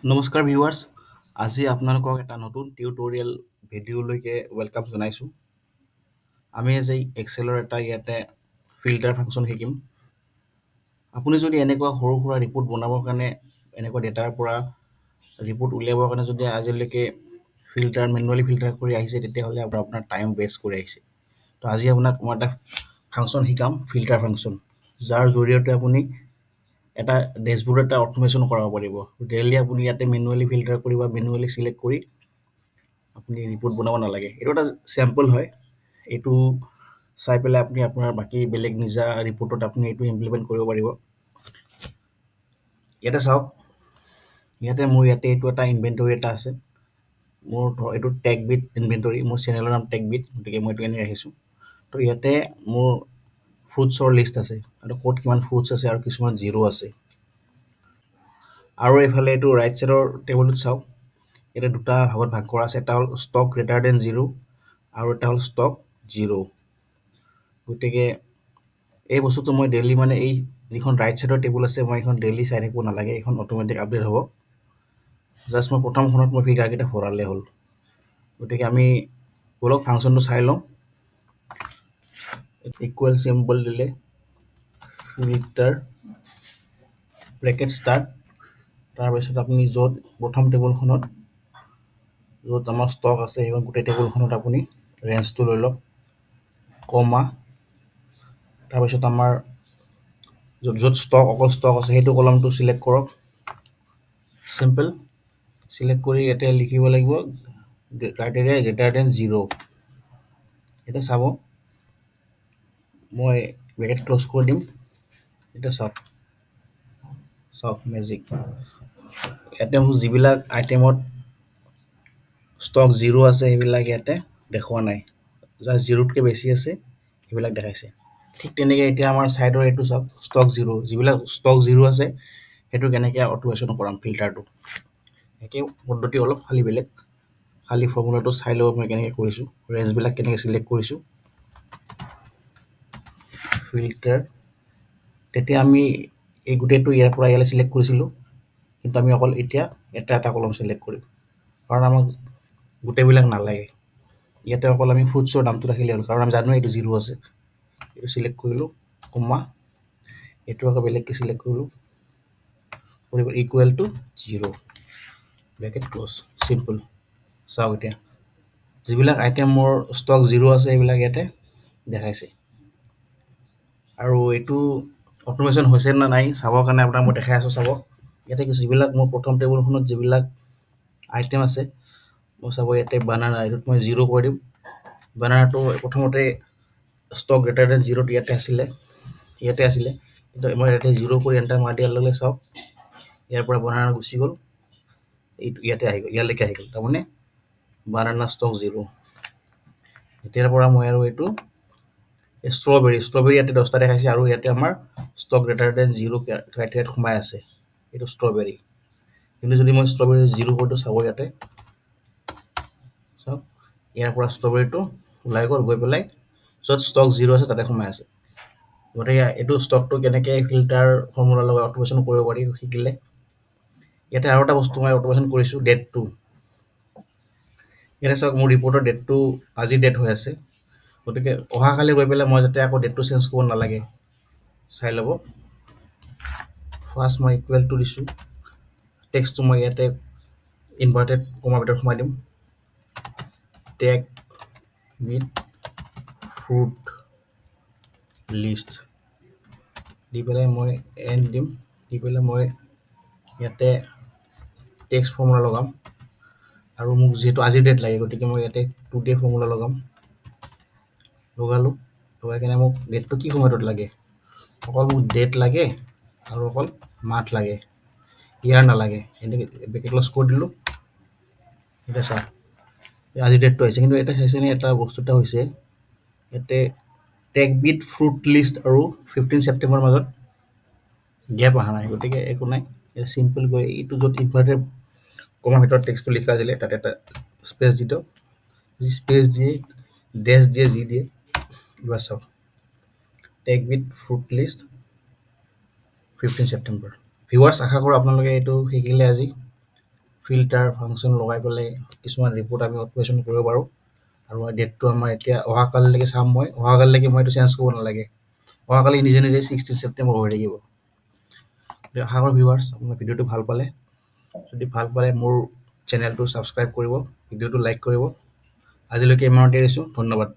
নমস্কাৰ ভিউৱাৰ্ছ, আজি আপোনালোকক এটা নতুন টিউটৰিয়েল ভিডিঅ'লৈকে ৱেলকাম জনাইছোঁ। আমি আজি এক্সেলৰ এটা ইয়াতে ফিল্টাৰ ফাংচন শিকিম। আপুনি যদি এনেকুৱা সৰু সুৰা ৰিপৰ্ট বনাবৰ কাৰণে এনেকুৱা ডেটাৰ পৰা ৰিপৰ্ট উলিয়াবৰ কাৰণে যদি আজিলৈকে মেনুৱেলি ফিল্টাৰ কৰি আহিছে, তেতিয়াহ'লে আপোনাৰ টাইম ৱেষ্ট কৰি আহিছে। তো আজি আপোনাক মই এটা ফাংচন শিকাম, ফিল্টাৰ ফাংচন, যাৰ জৰিয়তে আপুনি এটা ডেছবৰ্ড এটা অট'মেশ্যন কৰাব পাৰিব। ডেইলি আপুনি ইয়াতে মেনুৱেলি ফিল্টাৰ কৰি বা মেনুৱেলি চিলেক্ট কৰি আপুনি ৰিপৰ্ট বনাব নালাগে। এইটো এটা চেম্পল হয়, এইটো চাই পেলাই আপুনি আপোনাৰ বাকী বেলেগ নিজা ৰিপৰ্টত আপুনি এইটো ইমপ্লিমেণ্ট কৰিব পাৰিব। ইয়াতে চাওক, মোৰ এইটো এটা ইনভেণ্টৰী এটা আছে। মোৰ এইটো টেগবিট ইনভেণ্টৰী, মোৰ চেনেলৰ নাম টেগবিট, গতিকে মই এইটো এনেকৈ ৰাখিছোঁ। তো ইয়াতে মোৰ ফ্ৰুটছৰ লিষ্ট আছে, আৰু ক'ত কিমান ফ্ৰুটছ আছে আৰু কিছুমান জিৰ' আছে। আৰু এইফালে এইটো ৰাইট ছাইডৰ টেবুলটোত চাওক, ইয়াতে দুটা ভাগত ভাগ কৰা আছে। এটা হ'ল ষ্টক গ্ৰেটাৰ দেন জিৰ' আৰু এটা হ'ল ষ্টক জিৰ'। গতিকে এই বস্তুটো মই ডেইলি এই যিখন ৰাইট ছাইডৰ টেবুল আছে, মই এইখন ডেইলি চাই থাকিব নালাগে, এইখন অট'মেটিক আপডেট হ'ব। জাষ্ট মই প্ৰথমখনত মই ফিগাৰকেইটা ভৰালে হ'ল। গতিকে আমি বলক ফাংচনটো চাই লওঁ। ইকুৱেল চিম্বল দিলে ফিল্টাৰ ব্ৰেকেট ষ্টাৰ্ট, তাৰপিছত আপুনি য'ত প্ৰথম টেবুলখনত য'ত আমাৰ ষ্টক আছে, সেইখন গোটেই টেবুলখনত আপুনি ৰেঞ্জটো লৈ লওক, কমা, তাৰপিছত আমাৰ য'ত অকল ষ্টক আছে সেইটো কলমটো চিলেক্ট কৰক, চিম্পল চিলেক্ট কৰি ইয়াতে লিখিব লাগিব ক্ৰাইটেৰিয়া গ্ৰেটাৰ দেন জিৰ'। এতিয়া চাব, মই ব্ৰেকেট ক্ল'জ কৰি দিম। এতিয়া চাওক মেজিক, ইয়াতে মোৰ যিবিলাক আইটেমত ষ্টক জিৰ' আছে সেইবিলাক ইয়াতে দেখুওৱা নাই, যাৰ জিৰ'তকৈ বেছি আছে সেইবিলাক দেখাইছে। ঠিক তেনেকৈ এতিয়া আমাৰ ছাইডৰ এইটো চাওক, ষ্টক জিৰ', যিবিলাক ষ্টক জিৰ' আছে সেইটো কেনেকৈ অট'মেশ্যন কৰাম ফিল্টাৰটো, একেই পদ্ধতি অলপ খালি বেলেগ। খালি ফৰ্মুলাটো চাই ল'ব মই কেনেকৈ কৰিছোঁ, ৰেঞ্জবিলাক কেনেকৈ চিলেক্ট কৰিছোঁ। ফিল্টাৰ, তেতিয়া আমি এই গোটেইটো ইয়াৰ পৰা ইয়ালৈ চিলেক্ট কৰিছিলোঁ, কিন্তু আমি অকল এতিয়া এটা এটা কলম চিলেক্ট কৰিম, কাৰণ আমাক গোটেইবিলাক নালাগে। ইয়াতে অকল আমি ফ্ৰুটছৰ দামটো ৰাখিলে হ'ল, কাৰণ আমি জানো এইটো জিৰ' আছে। এইটো চিলেক্ট কৰিলোঁ, কমা, এইটো আকৌ বেলেগকৈ চিলেক্ট কৰিলোঁ, equal to zero', bracket close, simple. চাওক এতিয়া যিবিলাক আইটেম মোৰ ষ্টক জিৰ' আছে সেইবিলাক ইয়াতে দেখাইছে। আৰু এইটো অট'মেশ্যন হৈছে নে নাই চাবৰ কাৰণে আপোনাক মই দেখাই আছোঁ। চাব, ইয়াতে যিবিলাক মোৰ প্ৰথম টেবুলখনত যিবিলাক আইটেম আছে, মই চাব ইয়াতে বানানা, এইটোত মই জিৰ' কৰি দিম। বানানাটো প্ৰথমতে ষ্টক গ্ৰেটাৰ দেন জিৰ'ত ইয়াতে আছিলে, কিন্তু মই ইয়াতে জিৰ' কৰি এণ্টাৰ মাৰি দিয়াৰ লগে চাওক, ইয়াৰ পৰা বানানা গুচি গ'ল, এইটো ইয়াতে আহি গ'ল, ইয়ালৈকে আহি গ'ল, তাৰমানে বানানা ষ্টক জিৰ'। এতিয়াৰ পৰা মই আৰু এইটো ষ্ট্ৰবেৰী ইয়াতে 10টা দেখাইছে, আৰু ইয়াতে আমাৰ ষ্টক গ্ৰেটাৰ দেন জিৰ' ক্ৰাইটেৰিয়াত সোমাই আছে, এইটো ষ্ট্ৰবেৰী। কিন্তু যদি মই ষ্ট্ৰবেৰী জিৰ' কৰোঁ, চাব ইয়াতে চাওক, ইয়াৰ পৰা ষ্ট্ৰবেৰীটো ওলাই গ'ল, গৈ পেলাই য'ত ষ্টক জিৰ' আছে তাতে সোমাই আছে। গতিকে এইটো ষ্টকটো কেনেকৈ ফিল্টাৰ ফৰ্মুলাৰ লগত অট'মেশ্যন কৰিব পাৰি শিকিলে। ইয়াতে আৰু এটা বস্তু মই অট'মেশ্যন কৰিছোঁ, ডেটটো। ইয়াতে চাওক, মোৰ ৰিপৰ্টৰ ডেটটো আজিৰ ডেট হৈ আছে, গতিকে অহাকালি গৈ পেলাই মই যাতে আকৌ ডেটটো চেঞ্জ কৰিব নালাগে, চাই ল'ব। ফাৰ্ষ্ট মই ইকুৱেল টু দিছোঁ, টেক্সটটো মই ইয়াতে ইনভাৰ্টেড কমাৰ ভিতৰত সোমাই দিম, টেগ উইথ ফ্ৰুট লিষ্ট দি পেলাই মই এণ্ড দিম, দি পেলাই মই ইয়াতে টেক্সট ফৰ্মুলা লগাম, আৰু মোক যিহেতু আজিৰ ডেট লাগে গতিকে মই ইয়াতে টুডে ফৰ্মুলা লগালোঁ। লগাই কিনে মোক ডেটটো কি সময়টোত লাগে, অকল মোক ডেট লাগে আৰু অকল মান্থ লাগে, ইয়াৰ নালাগে। এনেকৈ ব্ৰেকেট ক্ল'জ কৰি দিলোঁ। এতিয়া চাওক, আজিৰ ডেটটো আহিছে, কিন্তু এটা চাইছেনে, এটা বস্তু এটা হৈছে ইয়াতে টেগবিট ফ্ৰুট লিষ্ট আৰু 15 ছেপ্টেম্বৰৰ মাজত গেপ অহা নাই, গতিকে একো নাই। চিম্পল গৈ এইটো য'ত ইনভাৰ্টেড কমাৰ ভিতৰত টেক্সটটো লিখা আছিলে তাতে এটা স্পেচ দি দিয়ক, যি স্পেচ দিয়ে, ডেছ দিয়ে, যি দিয়ে। এইবাৰ চাওক, টেগবিট ফ্ৰুট লিষ্ট 15 ছেপ্টেম্বৰ। ভিউৱাৰ্ছ, আশা কৰোঁ আপোনালোকে এইটো শিকিলে আজি। ফিল্টাৰ ফাংচন লগাই পেলাই কিছুমান ৰিপৰ্ট আমি অটোমেশ্যন কৰিব পাৰোঁ। আৰু ডেটটো আমাৰ এতিয়া অহাকালিলৈকে চাম মই, অহাকালিলৈকে মই এইটো চেঞ্জ কৰিব নালাগে, অহাকালি নিজে নিজে 16 ছেপ্টেম্বৰ হৈ থাকিব। আশা কৰোঁ ভিউৱাৰ্ছ আপোনাৰ ভিডিঅ'টো ভাল পালে, যদি ভাল পালে মোৰ চেনেলটো ছাবস্ক্ৰাইব কৰিব, ভিডিঅ'টো লাইক কৰিব। আজিলৈকে ইমানতে এৰিছোঁ, ধন্যবাদ।